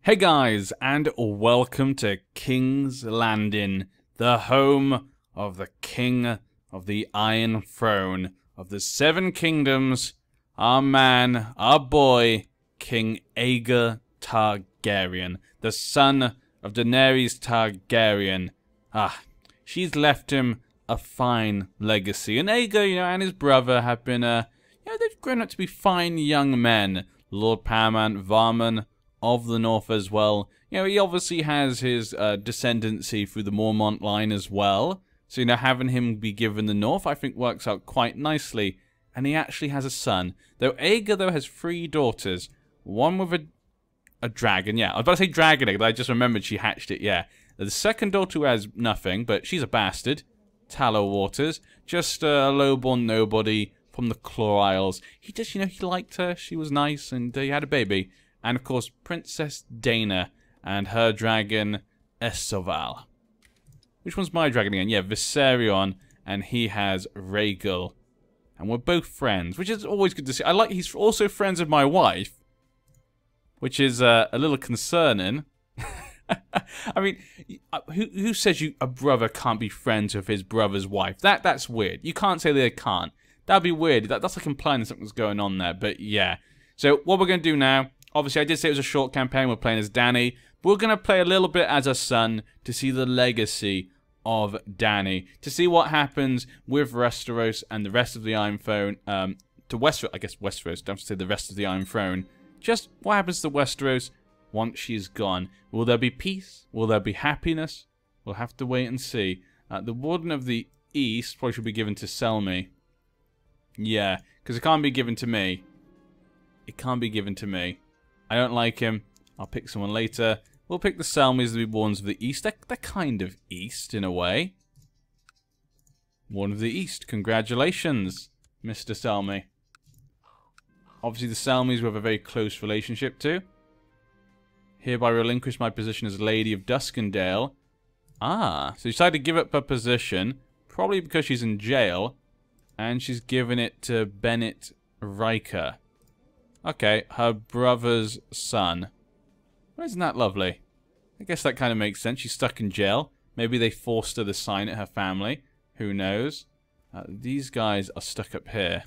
Hey guys, and welcome to King's Landing, the home of the King of the Iron Throne of the Seven Kingdoms, our man, our boy, King Aegon Targaryen, the son of Daenerys Targaryen. She's left him a fine legacy, and Aegon, and his brother have been, they've grown up to be fine young men. Lord Paramount Varman of the North as well. He obviously has his descendancy through the Mormont line as well. So, having him be given the North, I think works out quite nicely. And he actually has a son. Though Aegon, has 3 daughters. One with a dragon, yeah. I was about to say dragon egg, but I just remembered she hatched it, yeah. The second daughter who has nothing, but she's a bastard. Tallow Waters. Just a lowborn nobody from the Claw Isles. He just, he liked her. She was nice, and he had a baby. And, of course, Princess Dany and her dragon, Esoval. Which one's my dragon again? Yeah, Viserion, and he has Rhaegal. And we're both friends, which is always good to see. I like he's also friends with my wife, which is a little concerning. I mean, who says a brother can't be friends with his brother's wife? That's weird. You can't say they can't. That'd be weird. That's like implying something's going on there, but yeah. So, what we're going to do now... Obviously, I did say it was a short campaign. We're playing as Dany. But we're going to play a little bit as a son to see the legacy of Dany. To see what happens with Westeros and the rest of the Iron Throne. To Westeros, I guess Westeros. Don't have to say the rest of the Iron Throne. Just what happens to Westeros once she's gone. Will there be peace? Will there be happiness? We'll have to wait and see. The Warden of the East probably should be given to Selmy. Yeah, because it can't be given to me. It can't be given to me. I don't like him. I'll pick someone later. We'll pick the Selmys, the Wardens of the East. They're kind of East, in a way. Warden of the East. Congratulations, Mr. Selmy. Obviously, the Selmys we have a very close relationship to. Hereby relinquish my position as Lady of Duskendale. So she decided to give up her position. Probably because she's in jail. And she's given it to Bennett Riker. Okay, her brother's son. Well, isn't that lovely? I guess that kind of makes sense. She's stuck in jail. Maybe they forced her to sign it, her family. Who knows? These guys are stuck up here.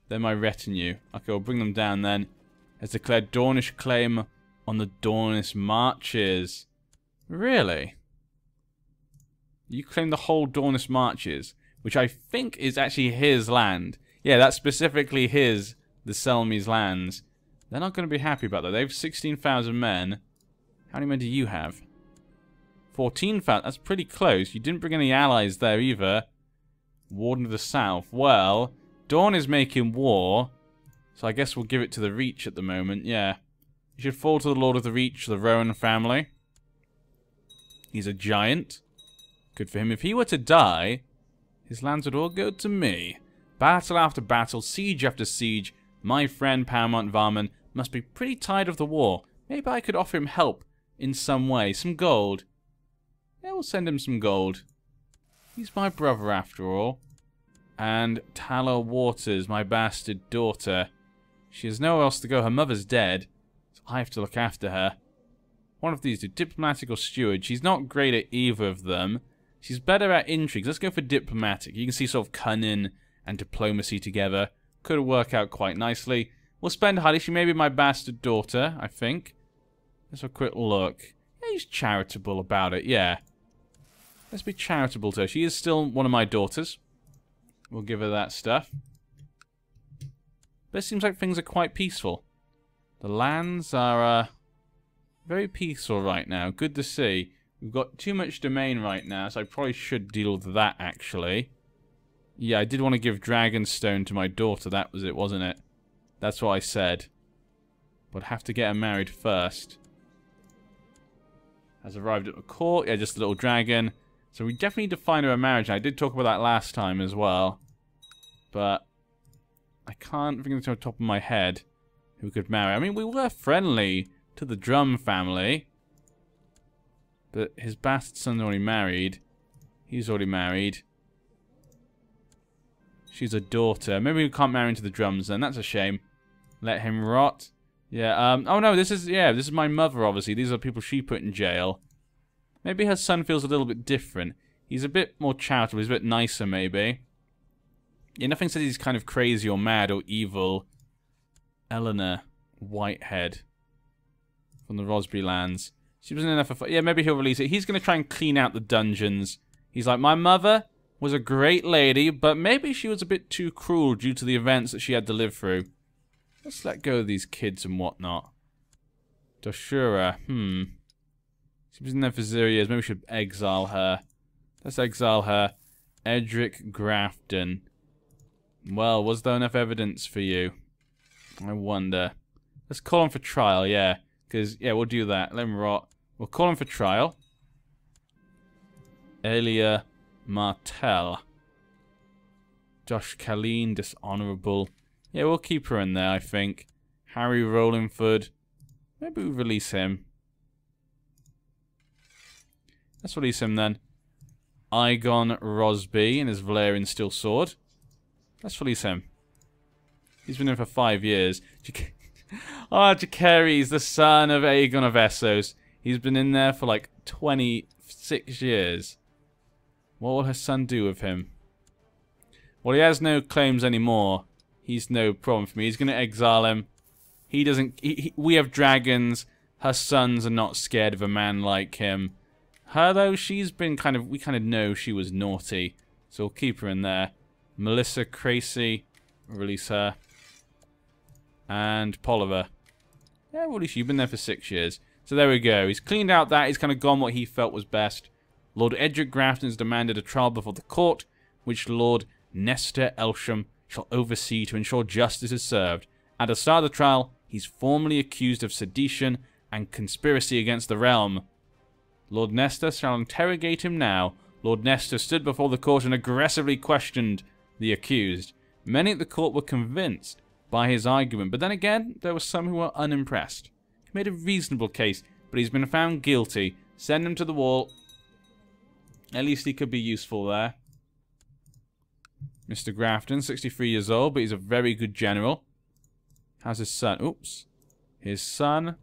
They're my retinue. Okay, we'll bring them down then. Has declared Dornish claim on the Dornish marches. Really? You claim the whole Dornish marches, which I think is actually his land. Yeah, that's specifically his... the Selmy's lands. They're not going to be happy about that. They have 16,000 men. How many men do you have? 14,000. That's pretty close. You didn't bring any allies there either. Warden of the South. Well, Dawn is making war. So I guess we'll give it to the Reach at the moment. Yeah. You should fall to the Lord of the Reach, the Rowan family. He's a giant. Good for him. If he were to die, his lands would all go to me. Battle after battle, siege after siege. My friend Paramount Varman must be pretty tired of the war. Maybe I could offer him help in some way. Some gold. Yeah, we'll send him some gold. He's my brother after all. And Tallow Waters, my bastard daughter. She has nowhere else to go. Her mother's dead. So I have to look after her. One of these two, diplomatic or steward. She's not great at either of them. She's better at intrigues. Let's go for diplomatic. You can see sort of cunning and diplomacy together. Could work out quite nicely. We'll spend Hardy. She may be my bastard daughter, I think. Let's have a quick look. Yeah, he's charitable about it, yeah. Let's be charitable to her. She is still one of my daughters. We'll give her that stuff. But it seems like things are quite peaceful. The lands are very peaceful right now. Good to see. We've got too much domain right now, so I probably should deal with that, actually. Yeah, I did want to give Dragonstone to my daughter. That was it, wasn't it? That's what I said. But have to get her married first. Has arrived at the court. Yeah, just a little dragon. So we definitely need to find her a marriage. I did talk about that last time as well. But I can't think of it on the top of my head who could marry. I mean, we were friendly to the Drum family. But his bastard son's already married. He's already married. She's a daughter. Maybe we can't marry into the Drums then. That's a shame. Let him rot. Yeah, oh no, this is my mother, obviously. These are people she put in jail. Maybe her son feels a little bit different. He's a bit more charitable, he's a bit nicer, maybe. Yeah, nothing says he's kind of crazy or mad or evil. Eleanor Whitehead from the Rosby lands. She wasn't enough for... Yeah, maybe he'll release it. He's going to try and clean out the dungeons. He's like, my mother was a great lady, but maybe she was a bit too cruel due to the events that she had to live through. Let's let go of these kids and whatnot. Doshura, She was in there for 0 years. Maybe we should exile her. Let's exile her. Edric Grafton. Well, was there enough evidence for you? I wonder. Let's call him for trial, yeah. Because, yeah, we'll do that. Let him rot. We'll call him for trial. Elia Martel. Josh Colleen, dishonorable. Yeah, we'll keep her in there, I think. Harry Rollingford. Maybe we release him. Let's release him then. Igon Rosby and his Valerian Steel Sword. Let's release him. He's been in for 5 years. Jacaerys, the son of Aegon of Essos. He's been in there for like 26 years. What will her son do with him? Well, he has no claims anymore. He's no problem for me. He's going to exile him. He doesn't... we have dragons. Her sons are not scared of a man like him. Her, though, she's been kind of... We kind of know she was naughty. So we'll keep her in there. Melissa Cracy. Release her. And Poliver. Yeah, well, at least you've been there for 6 years. So there we go. He's cleaned out that. He's kind of gone what he felt was best. Lord Edric Grafton has demanded a trial before the court, which Lord Nestor Elsham shall oversee to ensure justice is served. At the start of the trial, he's formally accused of sedition and conspiracy against the realm. Lord Nestor shall interrogate him now. Lord Nestor stood before the court and aggressively questioned the accused. Many at the court were convinced by his argument, but then again, there were some who were unimpressed. He made a reasonable case, but he's been found guilty. Send him to the wall. At least he could be useful there. Mr. Grafton, 63 years old, but he's a very good general. How's his son? Oops. His son.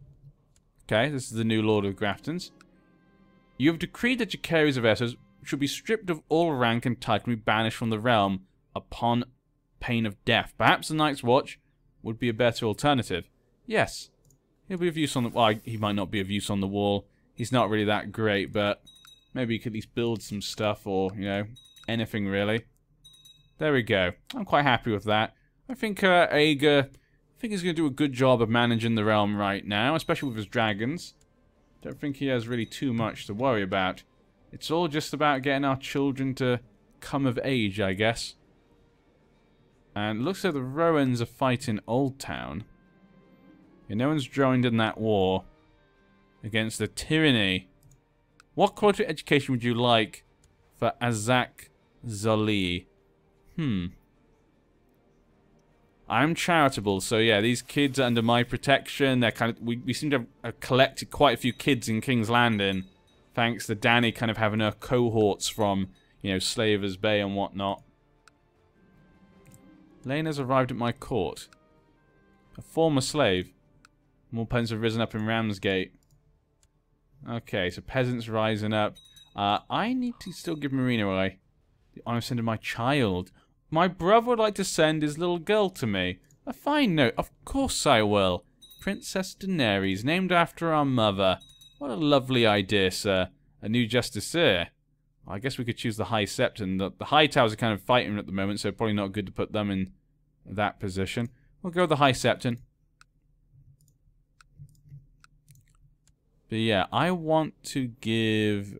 Okay, this is the new Lord of Graftons. You have decreed that Jacaerys of Essos should be stripped of all rank and title and be banished from the realm upon pain of death. Perhaps the Night's Watch would be a better alternative. Yes. He'll be of use on the... Well, he might not be of use on the wall. He's not really that great, but maybe he could at least build some stuff or, you know, anything really. There we go. I'm quite happy with that. I think Aegon... I think he's going to do a good job of managing the realm right now, especially with his dragons. Don't think he has really too much to worry about. It's all just about getting our children to come of age, I guess. And it looks like the Rowans are fighting Old Town. Yeah, no one's joined in that war against the tyranny. What quality of education would you like for Azak Zoli? I'm charitable, so yeah, these kids are under my protection. They're kind of... We seem to have collected quite a few kids in King's Landing, thanks to Dany kind of having her cohorts from, you know, Slavers Bay and whatnot. Lane has arrived at my court. A former slave. More peasants have risen up in Ramsgate. Okay, so peasants rising up. I need to still give Marina away. The honor of sending my child. My brother would like to send his little girl to me. A fine note. Of course I will. Princess Daenerys, named after our mother. What a lovely idea, sir. A new justiciar. I guess we could choose the High Septon. The High Towers are kind of fighting at the moment, so probably not good to put them in that position. We'll go with the High Septon. But yeah, I want to give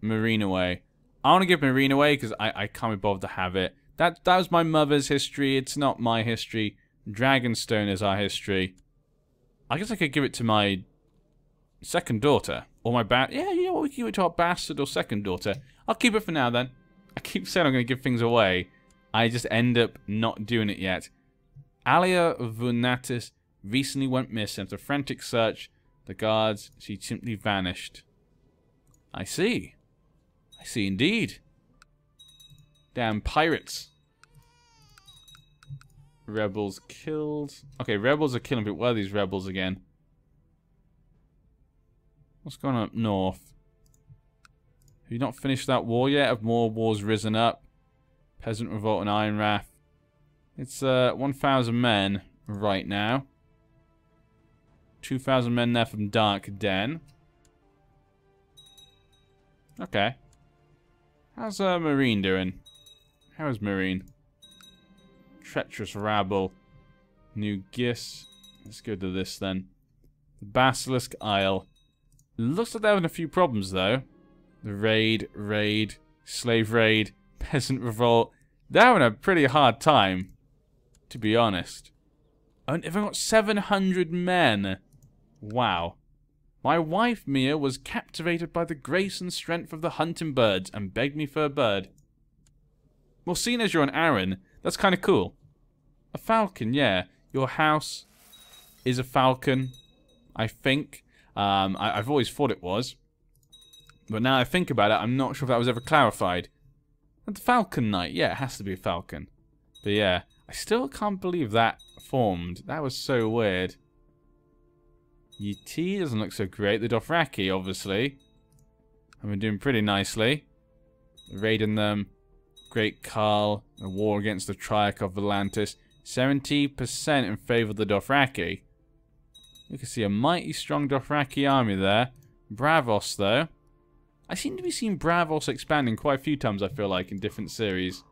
Marine away. I want to give Marine away because I can't be bothered to have it. That was my mother's history. It's not my history. Dragonstone is our history. I guess I could give it to my second daughter. Or my yeah, you know what? We can give it to our bastard or second daughter. I'll keep it for now then. I keep saying I'm going to give things away. I just end up not doing it yet. Alia Vunatis recently went missing. After a frantic search, the guards, she simply vanished. I see. I see indeed. Damn pirates. Rebels killed. Okay, rebels are killing people. Where are these rebels again? What's going on up north? Have you not finished that war yet? Have more wars risen up? Peasant Revolt and Iron Wrath. It's 1,000 men right now. 2,000 men there from Dark Den. Okay. How's Marine doing? How is Marine? Treacherous Rabble. New Gis. Let's go to this then. The Basilisk Isle. Looks like they're having a few problems though. The raid, slave raid, peasant revolt. They're having a pretty hard time, to be honest. And they've got 700 men. Wow. My wife, Mia, was captivated by the grace and strength of the hunting birds and begged me for a bird. Well, seeing as you're an Aaron, that's kind of cool. A falcon, yeah. Your house is a falcon, I think. I've always thought it was. But now I think about it, I'm not sure if that was ever clarified. And the Falcon Knight, yeah, it has to be a falcon. But yeah, I still can't believe that formed. That was so weird. Yeti doesn't look so great. The Dothraki, obviously, have been doing pretty nicely. Raiding them. Great Khal. A war against the Triarch of Volantis. 70% in favour of the Dothraki. You can see a mighty strong Dothraki army there. Braavos, though. I seem to be seeing Braavos expanding quite a few times, I feel like, in different series.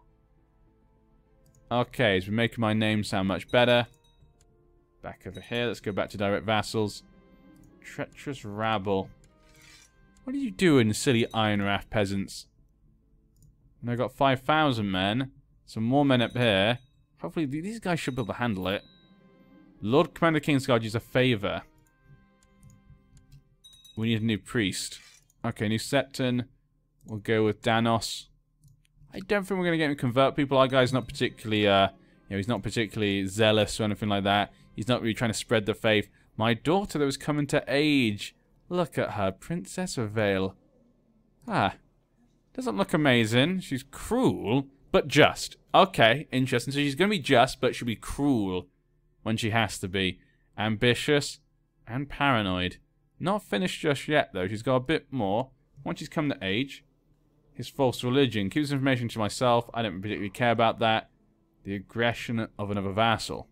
Okay, so we're making my name sound much better. Back over here, let's go back to direct vassals. Treacherous Rabble. What are you doing, silly Iron Wrath peasants? And I've got 5,000 men. Some more men up here. Hopefully these guys should be able to handle it. Lord Commander Kingsguard, use a favour. We need a new priest. Okay, new Septon. We'll go with Danos. I don't think we're going to get him to convert people. Our guy's not particularly, he's not particularly zealous or anything like that. He's not really trying to spread the faith. My daughter that was coming to age. Look at her, Princess Vale. Ah, doesn't look amazing. She's cruel, but just. Okay, interesting. So she's going to be just, but she'll be cruel when she has to be. Ambitious and paranoid. Not finished just yet, though. She's got a bit more. Once she's come to age. His false religion. Keeps information to myself. I don't particularly care about that. The aggression of another vassal.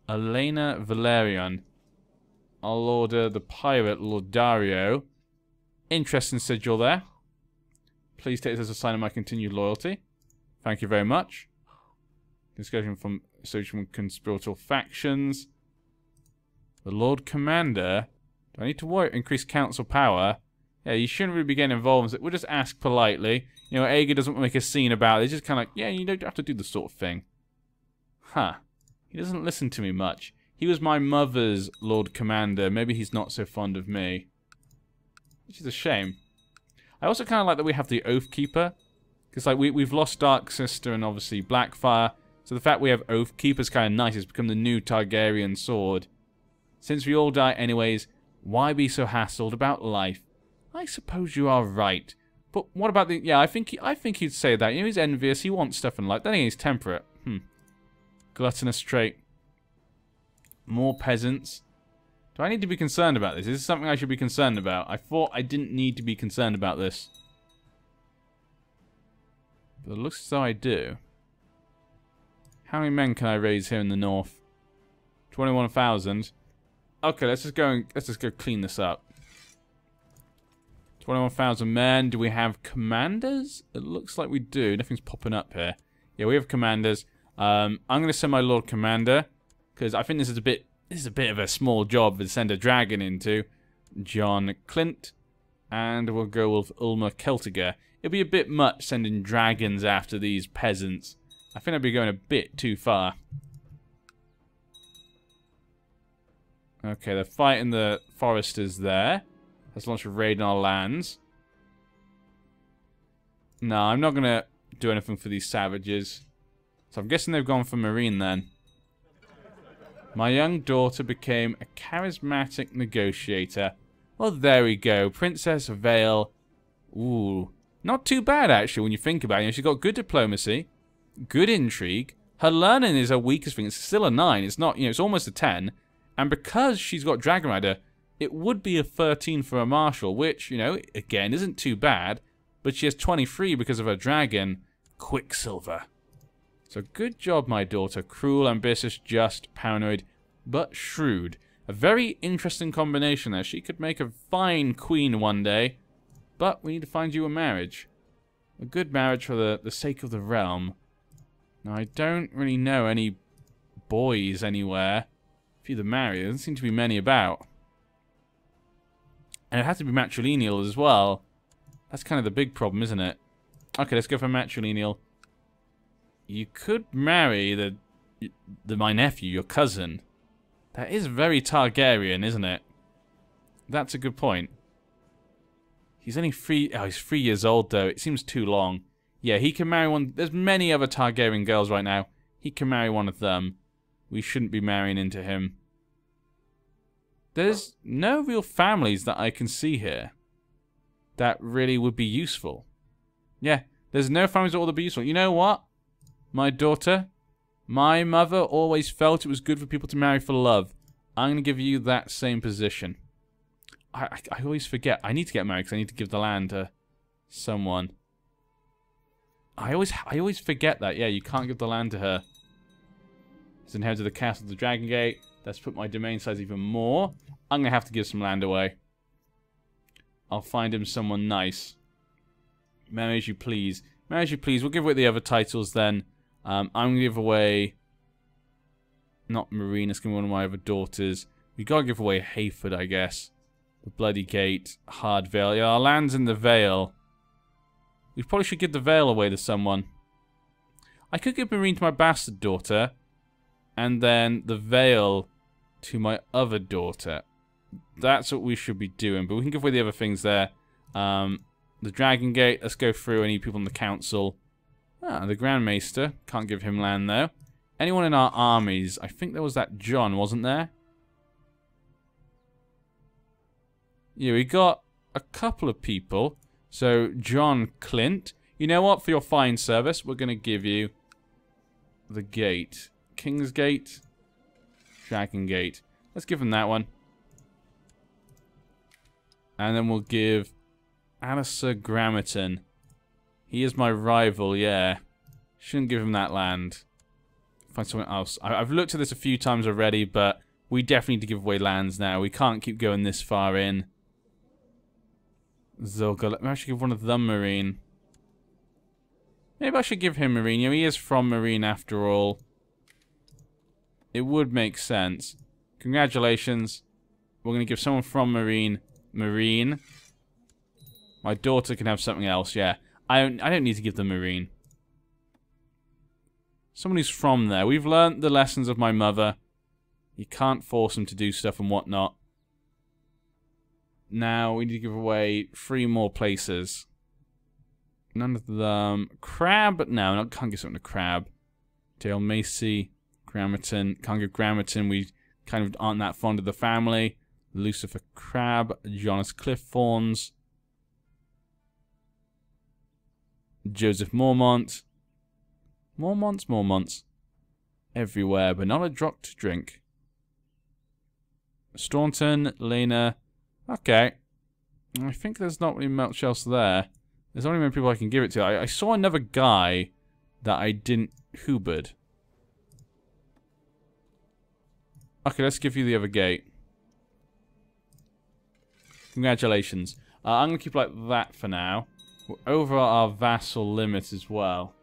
Elena Valerian. I'll order the pirate, Lord Dario. Interesting sigil there. Please take this as a sign of my continued loyalty. Thank you very much. Discussion from conspiratorial factions. The Lord Commander. Do I need to worry? Increase council power. Yeah, you shouldn't really be getting involved. We'll just ask politely. You know, Aegon doesn't make a scene about it. It's just kind of like, yeah, you don't have to do the sort of thing. Huh. He doesn't listen to me much. He was my mother's Lord Commander. Maybe he's not so fond of me. Which is a shame. I also kind of like that we have the Oathkeeper. Because, like, we've lost Dark Sister and obviously Blackfire. So the fact we have Oathkeeper is kind of nice. It's become the new Targaryen sword. Since we all die anyways, why be so hassled about life? I suppose you are right. But what about the... Yeah, I think he'd say that. You know, he's envious. He wants stuff in life. Then he's temperate. Gluttonous trait. More peasants. Do I need to be concerned about this? Is this something I should be concerned about? I thought I didn't need to be concerned about this. But it looks as though I do. How many men can I raise here in the north? 21,000. Okay, let's just go clean this up. 21,000 men. Do we have commanders? It looks like we do. Nothing's popping up here. Yeah, we have commanders. I'm going to send my Lord Commander because I think this is a bit of a small job to send a dragon into. John Clint, and we'll go with Ulma Celtiger. It'll be a bit much sending dragons after these peasants. I think I'd be going a bit too far. Okay, they're fighting the foresters there. Let's launch a raid on our lands. No, I'm not going to do anything for these savages. So I'm guessing they've gone for Marine then. My young daughter became a charismatic negotiator. Well, there we go. Princess Vale. Ooh. Not too bad, actually, when you think about it. You know, she's got good diplomacy, good intrigue. Her learning is her weakest thing. It's still a 9. It's not, it's almost a 10. And because she's got Dragon Rider, it would be a 13 for a marshal, which, again, isn't too bad. But she has 23 because of her dragon, Quicksilver. So good job, my daughter. Cruel, ambitious, just, paranoid, but shrewd. A very interesting combination there. She could make a fine queen one day. But we need to find you a marriage. A good marriage for the sake of the realm. Now, I don't really know any boys anywhere for you to marry. There doesn't seem to be many about. And it has to be matrilineal as well. That's kind of the big problem, isn't it? Okay, let's go for matrilineal. You could marry my nephew, your cousin. That is very Targaryen, isn't it? That's a good point. He's only 3... Oh, he's 3 years old, though. It seems too long. Yeah, he can marry one... There's many other Targaryen girls right now. He can marry one of them. We shouldn't be marrying into him. There's no real families that I can see here that really would be useful. Yeah, there's no families that would be useful. You know what? My daughter, my mother always felt it was good for people to marry for love. I'm going to give you that same position. I always forget. I need to get married because I need to give the land to someone. I always forget that. Yeah, you can't give the land to her. He's inherited the castle of the Dragon Gate. Let's put my domain size even more. I'm going to have to give some land away. I'll find him someone nice. Marry as you please. Marry as you please. We'll give away the other titles then. I'm going to give away... Not Marine. It's going to be one of my other daughters. We got to give away Hayford, I guess. The Bloody Gate. Hard Vale. Yeah, our land's in the Vale. We probably should give the Vale away to someone. I could give Marine to my bastard daughter. And then the Vale to my other daughter. That's what we should be doing. But we can give away the other things there. The Dragon Gate. Let's go through any people in the council. Ah, the Grand Maester. Can't give him land, though. Anyone in our armies? I think there was that John, wasn't there? Yeah, we got a couple of people. So, John Clint. You know what? For your fine service, we're going to give you the gate. King's Gate. Dragon Gate. Let's give him that one. And then we'll give Alistair Grammerton. He is my rival, yeah. Shouldn't give him that land. Find someone else. I've looked at this a few times already, but we definitely need to give away lands now. We can't keep going this far in. Zolga. Let me actually give one of them Marine. Maybe I should give him Marine. You know, he is from Marine after all. It would make sense. Congratulations. We're going to give someone from Marine. Marine. My daughter can have something else, yeah. I don't need to give them Marine. Someone who's from there. We've learnt the lessons of my mother. You can't force them to do stuff and whatnot. Now, we need to give away 3 more places. None of them. Crab? No, I can't give something to Crab. Dale Macy. Grammerton. Can't give Grammerton. We kind of aren't that fond of the family. Lucifer Crab. Jonas Cliffthorns. Joseph Mormont. Mormonts. Everywhere, but not a drop to drink. Staunton, Lena. Okay. I think there's not really much else there. There's only many people I can give it to. I saw another guy that I didn't Hubert. Okay, let's give you the other gate. Congratulations. I'm going to keep like that for now. We're over our vassal limit as well.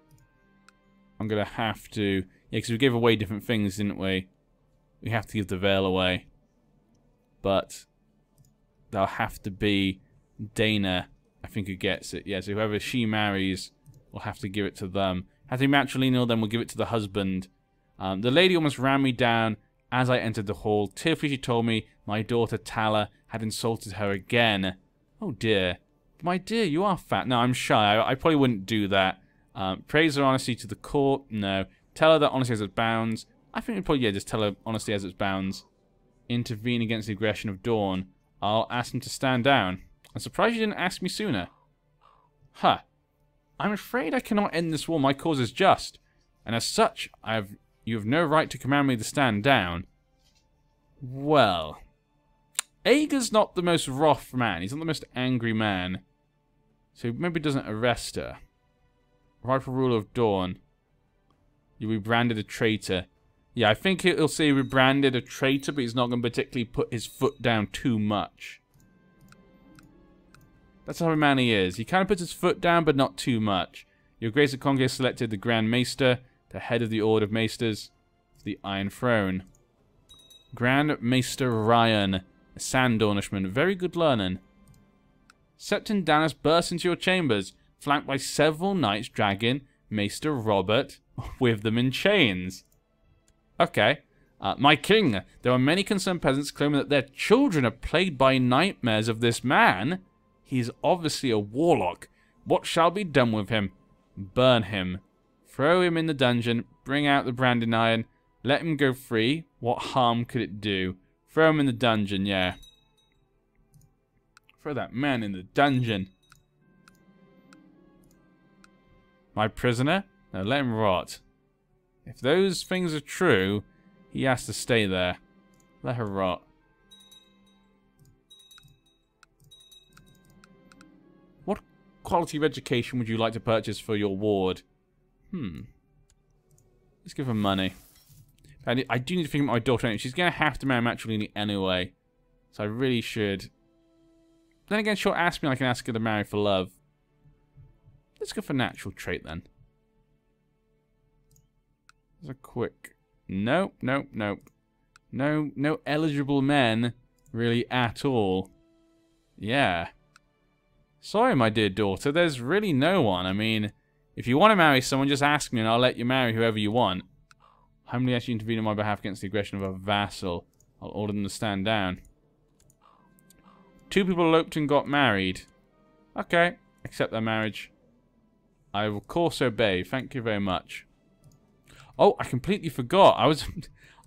I'm going to have to... Yeah, because we gave away different things, didn't we? We have to give the Vale away. But there'll have to be Dana, I think, who gets it. Yeah, so whoever she marries, we'll have to give it to them. Have to be matrilineal, then we'll give it to the husband. The lady almost ran me down as I entered the hall. Tearfully, she told me my daughter Tala had insulted her again. Oh dear. My dear, you are fat. No, I'm shy. I probably wouldn't do that. Praise her honesty to the court. No. Tell her that honesty has its bounds. I think we'd probably, yeah, just tell her honesty has its bounds. Intervene against the aggression of Dawn. I'll ask him to stand down. I'm surprised you didn't ask me sooner. Huh. I'm afraid I cannot end this war. My cause is just. and as such, you have no right to command me to stand down. Well, Aegon's not the most wroth man. He's not the most angry man. So maybe he doesn't arrest her. Rightful ruler of Dawn. You'll be branded a traitor. Yeah, I think he'll say we're branded a traitor, but he's not going to particularly put his foot down too much. That's how a man he is. He kind of puts his foot down, but not too much. Your Grace of Conquest selected the Grand Maester, the head of the Order of Maesters, the Iron Throne. Grand Maester Ryan, a Sand Dornishman, very good learning. Septon Danis bursts into your chambers, flanked by several Knights Dragon, Maester Robert, with them in chains. Okay. My king, there are many concerned peasants claiming that their children are plagued by nightmares of this man. He is obviously a warlock. What shall be done with him? Burn him. Throw him in the dungeon. Bring out the branding iron. Let him go free. What harm could it do? Throw him in the dungeon, yeah. Throw that man in the dungeon. My prisoner? No, let him rot. If those things are true, he has to stay there. Let her rot. What quality of education would you like to purchase for your ward? Let's give her money. I do need to think about my daughter. She's going to have to marry Matriliani anyway. So I really should. Then again, she'll ask me, I can ask her to marry for love. Let's go for natural trait then. There's a quick... Nope, nope, nope. No eligible men, really, at all. Yeah. Sorry, my dear daughter, there's really no one. I mean, if you want to marry someone, just ask me and I'll let you marry whoever you want. Humbly ask you to intervene on my behalf against the aggression of a vassal. I'll order them to stand down. 2 people eloped and got married. Okay, accept their marriage. I will of course obey. Thank you very much. Oh, I completely forgot. I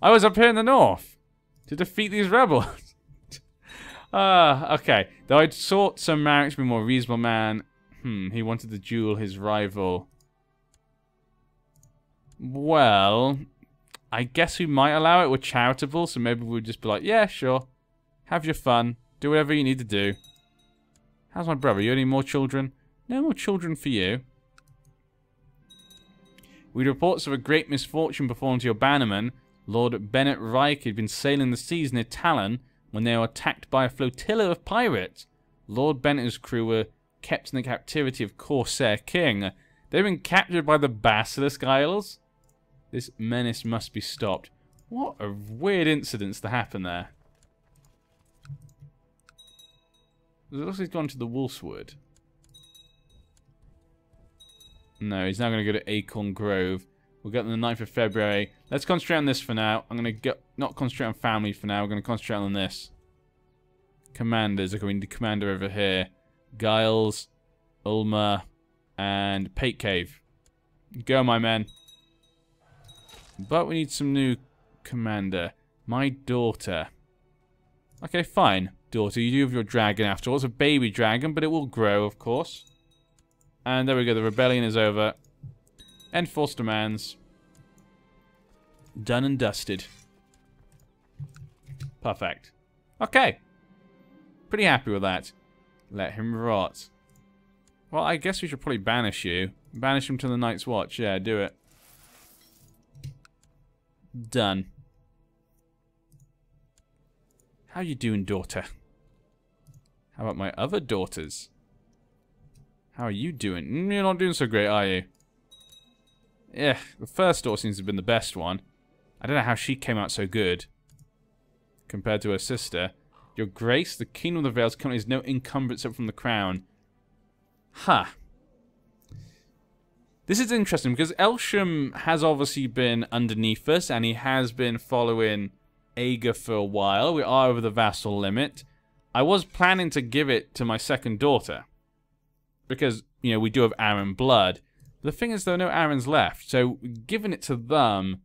was up here in the north to defeat these rebels. Okay. Though I'd sought some marriage to be a more reasonable man. He wanted to duel his rival. Well, I guess we might allow it. We're charitable, so maybe we'll just be like, yeah, sure. Have your fun. Do whatever you need to do. How's my brother? You any more children? No more children for you. We had reports of a great misfortune befallen to your bannerman. Lord Bennett Reich had been sailing the seas near Talon when they were attacked by a flotilla of pirates. Lord Bennett's crew were kept in the captivity of Corsair King. They've been captured by the Basilisk Isles. This menace must be stopped. What a weird incident to happen there. It looks like he's gone to the Wolfswood. No, he's now going to go to Acorn Grove. We'll get on the 9th of February. Let's concentrate on this for now. I'm going to not concentrate on family for now. We're going to concentrate on this. Commanders. Okay, we need a commander over here. Giles, Ulmer, and Pate Cave. Go, my men. But we need some new commander. My daughter. Okay, fine. Daughter, you do have your dragon after all. It's a baby dragon, but it will grow, of course. And there we go, the rebellion is over. Enforced demands. Done and dusted. Perfect. Okay. Pretty happy with that. Let him rot. Well, I guess we should probably banish you. Banish him to the Night's Watch. Yeah, do it. Done. How you doing, daughter? How about my other daughters? How are you doing? You're not doing so great, are you? Yeah, the first daughter seems to have been the best one. I don't know how she came out so good compared to her sister. Your Grace, the Kingdom of the Vales currently has no encumbrance up from the crown. Huh. This is interesting because Elsham has obviously been underneath us and he has been following Aegon for a while. We are over the vassal limit. I was planning to give it to my second daughter. Because, you know, we do have Arryn blood. The thing is, there are no Arryns left. So, giving it to them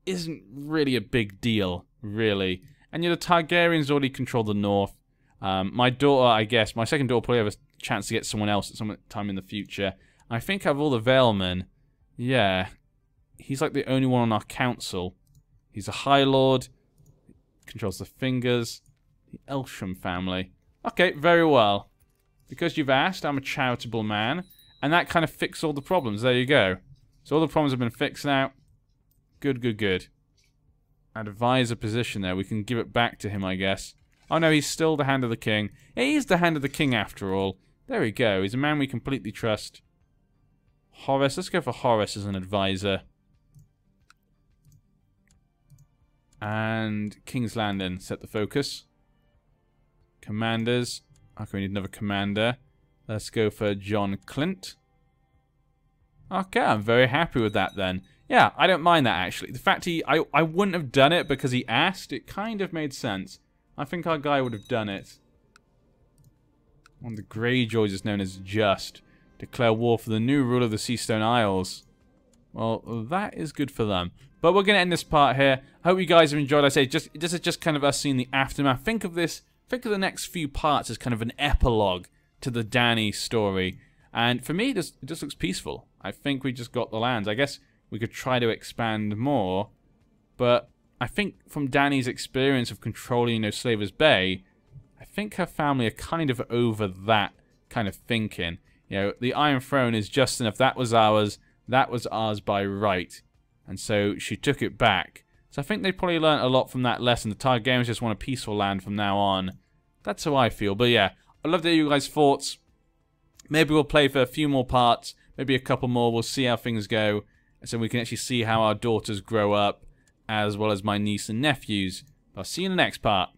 isn't really a big deal, really. And, you know, the Targaryens already control the north. My daughter, I guess, my second daughter probably have a chance to get someone else at some time in the future. I think I have all the Valemen. Yeah. he's like the only one on our council. He's a High Lord. Controls the fingers. The Elsham family. Okay, very well. Because you've asked, I'm a charitable man. And that kind of fixed all the problems. There you go. So all the problems have been fixed now. Good, good, good. Advisor position there. We can give it back to him, I guess. Oh no, he's still the Hand of the King. Yeah, he is the Hand of the King after all. There we go. He's a man we completely trust. Horace. Let's go for Horace as an advisor. And King's Landing. Set the focus. Commanders. Okay, we need another commander. Let's go for John Clint. Okay, I'm very happy with that then. Yeah, I don't mind that actually. The fact I wouldn't have done it because he asked, it kind of made sense. I think our guy would have done it. One of the Greyjoys is known as Just. Declare war for the new ruler of the Seastone Isles. Well, that is good for them. But we're going to end this part here. I hope you guys have enjoyed. I say, this is just kind of us seeing the aftermath. Think of the next few parts as kind of an epilogue to the Dany story. And for me, it just looks peaceful. I think we just got the lands. I guess we could try to expand more. But I think from Dany's experience of controlling, Slaver's Bay, I think her family are kind of over that kind of thinking. The Iron Throne is just enough. That was ours by right. And so she took it back. So I think they probably learned a lot from that lesson. The Targaryens just want a peaceful land from now on. That's how I feel. But yeah, I'd love to hear you guys' thoughts. Maybe we'll play for a few more parts. Maybe a couple more. We'll see how things go. So we can actually see how our daughters grow up. As well as my niece and nephews. I'll see you in the next part.